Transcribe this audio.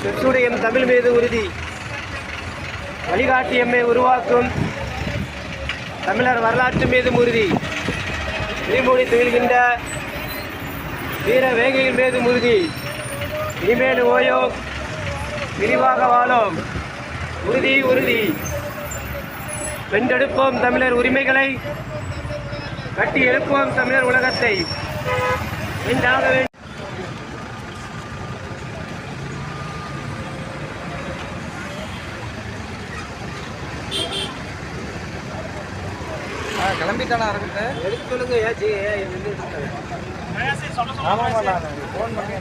செச்சுடையும் தமிழ் மீது உறுதி. வழிகாட்டியம்மை உருவாக்கும் தமிழர் வரலாற்று மீதும் உறுதி. நீமூடி துயில்கின்ற வீர வேகையின் மீதும் உறுதி. இனிமேல் ஓயோம் விரிவாக வாழோம். உறுதி உறுதி. வென்றெடுப்போம் தமிழர் உரிமைகளை, கட்டி எழுப்போம் தமிழர் உலகத்தை. வென்றாக வேண்டும். கிளம்பித்தானா இருக்குது எடுத்து சொல்லுங்க. ஆமாம், நான் ஃபோன் பண்ணி